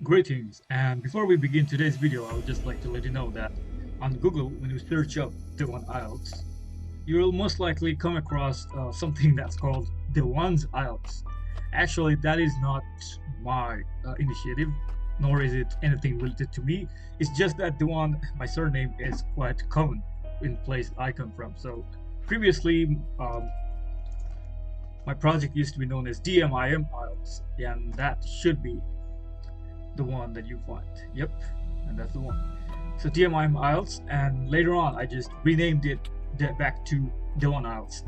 Greetings, and before we begin today's video, I would just like to let you know that on Google, when you search up Dewan IELTS, you will most likely come across something that's called Dewan's IELTS. Actually, that is not my initiative, nor is it anything related to me. It's just that Dewan, my surname, is quite common in the place I come from. So previously, my project used to be known as DMIM IELTS, and that should be the one that you find. Yep, and that's the one. So DMIM IELTS, and later on I just renamed it back to Dewan IELTS.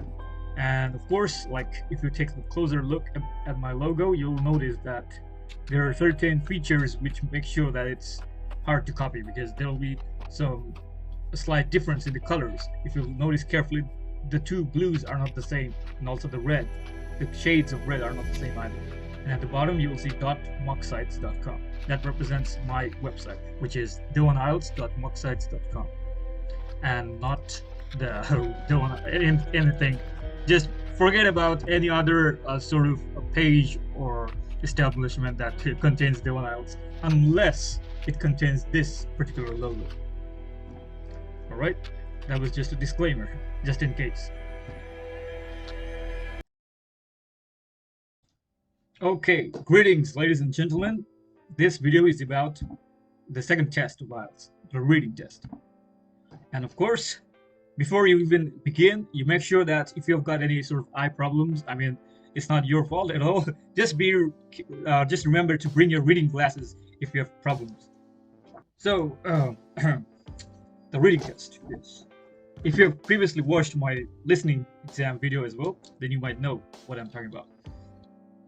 And of course, like if you take a closer look at my logo, you'll notice that there are certain features which make sure that it's hard to copy, because there will be a slight difference in the colors. If you notice carefully, the two blues are not the same, and also the shades of red are not the same either. And at the bottom you will see .muksites.com. That represents my website, which is dewanielts.muksites.com, and not the Dewan anything. Just forget about any other sort of a page or establishment that contains Dewan IELTS, unless it contains this particular logo. Alright, that was just a disclaimer, just in case. Okay, greetings ladies and gentlemen. This video is about the second test of IELTS, the reading test. And of course, before you even begin, you make sure that if you've got any sort of eye problems, I mean, it's not your fault at all. Just remember to bring your reading glasses if you have problems. So, the reading test, yes. If you have previously watched my listening exam video as well, then you might know what I'm talking about.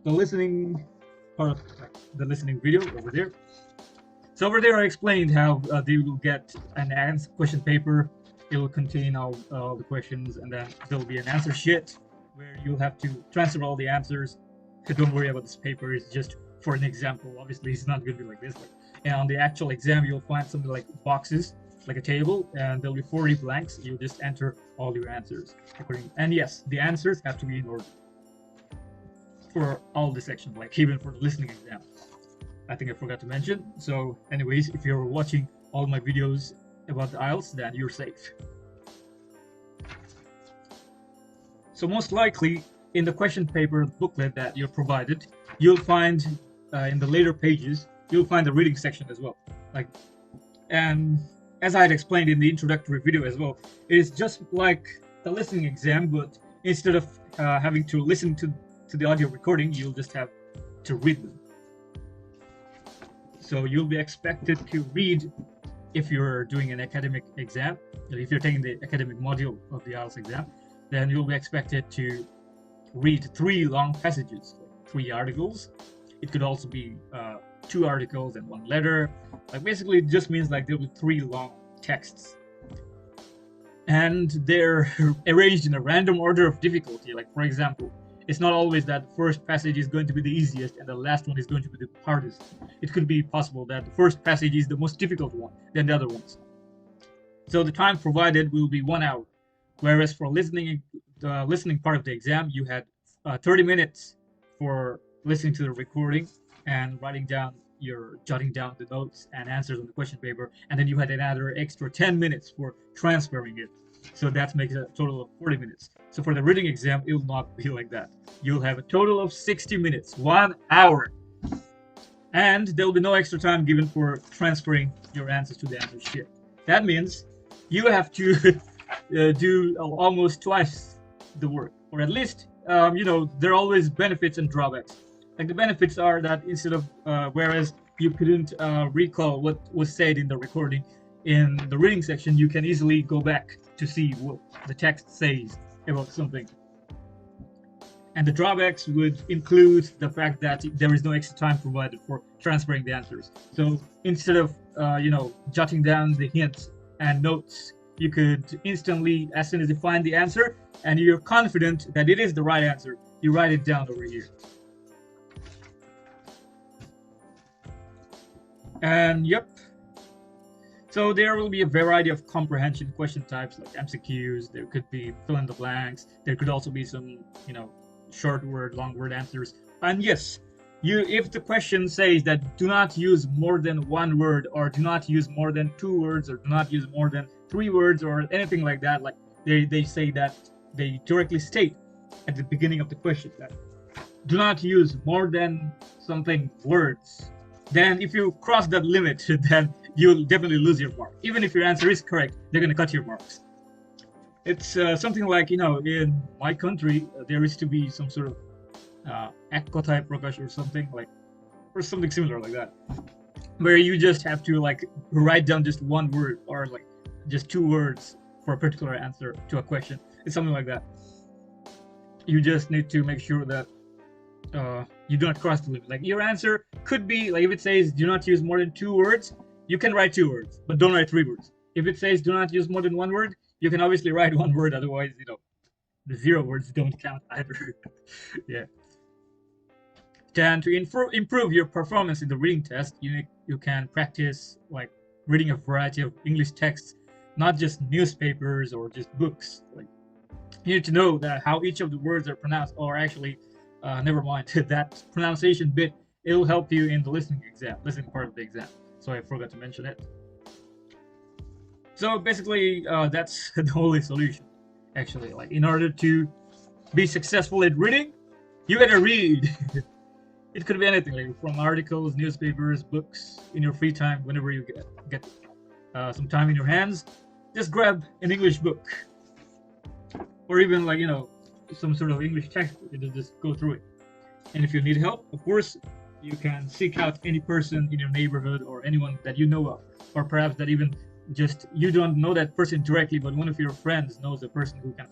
The listening part of the listening video over there. So over there I explained how they will get an question paper. It will contain all the questions, and then there will be an answer sheet where you'll have to transfer all the answers. Don't worry about this paper, it's just for an example. Obviously it's not going to be like this. And on the actual exam you'll find something like boxes, like a table, and there'll be 40 blanks. You'll just enter all your answers according. And yes, the answers have to be in order for all the sections, like even for the listening exam. I think I forgot to mention. So anyways, if you're watching all my videos about the IELTS, then you're safe. So most likely in the question paper booklet that you're provided, you'll find in the later pages, you'll find the reading section as well. And as I had explained in the introductory video as well, it is just like the listening exam, but instead of having to listen to the audio recording, you'll just have to read them. So you'll be expected to read if you're doing an academic exam. If you're taking the academic module of the IELTS exam, then you'll be expected to read 3 long passages, 3 articles. It could also be 2 articles and 1 letter. Basically it just means there'll be 3 long texts, and they're arranged in a random order of difficulty. For example, it's not always that the first passage is going to be the easiest and the last one is going to be the hardest. It could be possible that the first passage is the most difficult one than the other ones. So the time provided will be 1 hour, whereas for listening part of the exam, you had 30 minutes for listening to the recording and jotting down the notes and answers on the question paper, and then you had another extra 10 minutes for transferring it. So that makes a total of 40 minutes. So for the reading exam, it will not be like that. You'll have a total of 60 minutes, 1 hour. And there will be no extra time given for transferring your answers to the answer sheet. That means you have to do almost twice the work, or at least, there are always benefits and drawbacks. The benefits are that instead of, whereas you couldn't recall what was said in the recording, in the reading section, you can easily go back to see what the text says about something. And the drawbacks would include the fact that there is no extra time provided for transferring the answers. So instead of, jotting down the hints and notes, you could instantly, as soon as you find the answer and you're confident that it is the right answer, you write it down over here. And yep. So there will be a variety of comprehension question types, like MCQs. There could be fill in the blanks. There could also be some, short word, long word answers. And yes, if the question says that do not use more than one word, or do not use more than two words, or do not use more than three words, or anything like that, like they say that, they directly state at the beginning of the question that do not use more than something words, then if you cross that limit, then you'll definitely lose your mark. Even if your answer is correct, they're going to cut your marks. It's something like, in my country, there is to be some sort of Ekkotai Prakash or something like, or something similar like that, where you just have to like write down just one word, or like just two words for a particular answer to a question. It's something like that. You just need to make sure that you do not cross the limit. Like your answer could be like, if it says do not use more than two words, you can write two words, but don't write three words. If it says do not use more than one word, you can obviously write one word. Otherwise, the 0 words don't count either. Yeah. Then to improve your performance in the reading test, you can practice like reading a variety of English texts, not just newspapers or just books. Like you need to know that how each of the words are pronounced, or actually, never mind, that pronunciation bit, it'll help you in the listening part of the exam. So I forgot to mention it. So basically, that's the only solution. Actually, like in order to be successful at reading, you better read. It could be anything, like from articles, newspapers, books, in your free time, whenever you get some time in your hands, just grab an English book, or even like some sort of English textbook, and just go through it. And if you need help, of course, you can seek out any person in your neighborhood, or anyone that you know of, or perhaps that even just you don't know that person directly, but one of your friends knows a person who can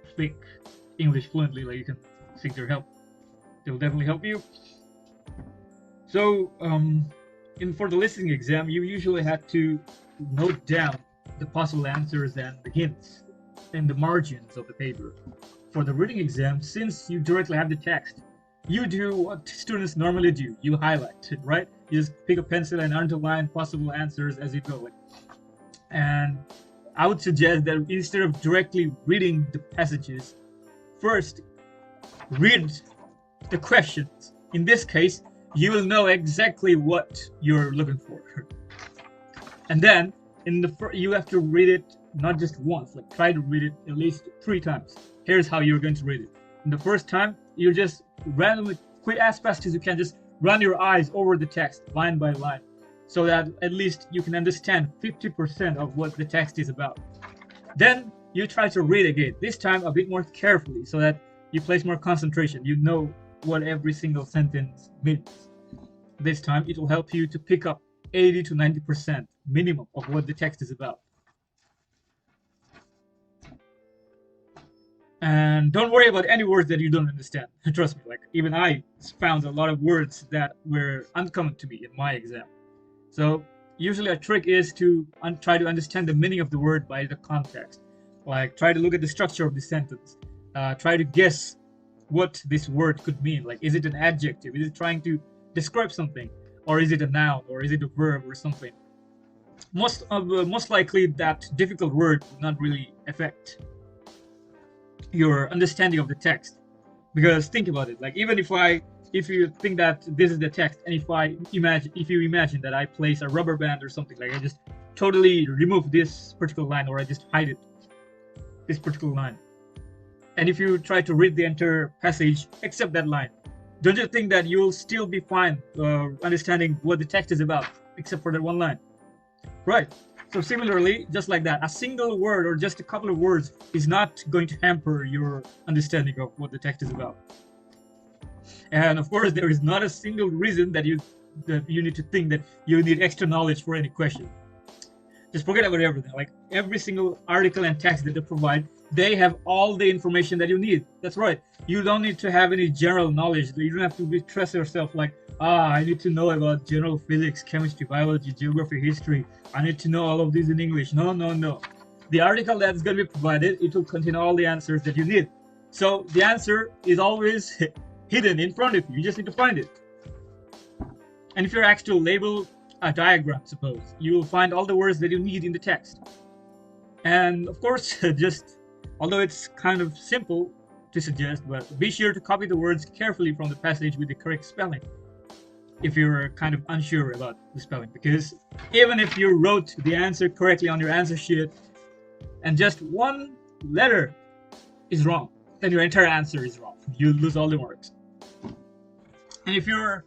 speak English fluently. Like you can seek their help. They will definitely help you. So for the listening exam, you usually have to note down the possible answers and the hints in the margins of the paper. For the reading exam, since you directly have the text, you do what students normally do. You highlight it, right? You just pick a pencil and underline possible answers as you go. And I would suggest that instead of directly reading the passages, first read the questions. In this case, you will know exactly what you're looking for. And then you have to read it not just once, like try to read it at least 3 times. Here's how you're going to read it. In the first time, you just randomly, quick, as fast as you can, just run your eyes over the text line by line, so that at least you can understand 50% of what the text is about. Then you try to read again, this time a bit more carefully, so that you place more concentration. You know what every single sentence means. This time it will help you to pick up 80 to 90% minimum of what the text is about. And don't worry about any words that you don't understand. Trust me, like even I found a lot of words that were uncommon to me in my exam. So usually a trick is to try to understand the meaning of the word by the context. Like try to look at the structure of the sentence. Try to guess what this word could mean. Like, is it an adjective? Is it trying to describe something? Or is it a noun? Or is it a verb or something? Most likely that difficult word will not really affect your understanding of the text. Because think about it, like even if you think that this is the text, and if you imagine that I place a rubber band or something, like I just totally remove this particular line, or I just hide it, this particular line. And if you try to read the entire passage except that line, don't you think that you'll still be fine understanding what the text is about, except for that one line? Right. So similarly, just like that, a single word or just a couple of words is not going to hamper your understanding of what the text is about. And of course, there is not a single reason that you need to think that you need extra knowledge for any question. Just forget about everything. Like every single article and text that they provide, they have all the information that you need. That's right. You don't need to have any general knowledge. You don't have to stress yourself like, I need to know about general physics, chemistry, biology, geography, history. I need to know all of these in English. No. The article that's going to be provided, it will contain all the answers that you need. So the answer is always hidden in front of you. You just need to find it. And if you're asked to label a diagram, suppose, you will find all the words that you need in the text. And of course, although it's kind of simple, to suggest, but be sure to copy the words carefully from the passage with the correct spelling if you're kind of unsure about the spelling, because even if you wrote the answer correctly on your answer sheet and just one letter is wrong, then your entire answer is wrong. You lose all the marks. And if you're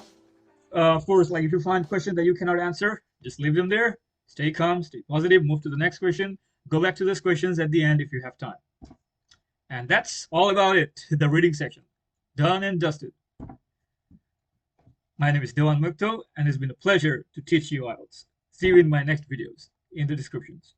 forced, like if you find questions that you cannot answer, just leave them there. Stay calm, stay positive, move to the next question, go back to those questions at the end if you have time. And that's all about it, the reading section. Done and dusted. My name is Dewan Mukto, and it's been a pleasure to teach you IELTS. See you in my next videos in the descriptions.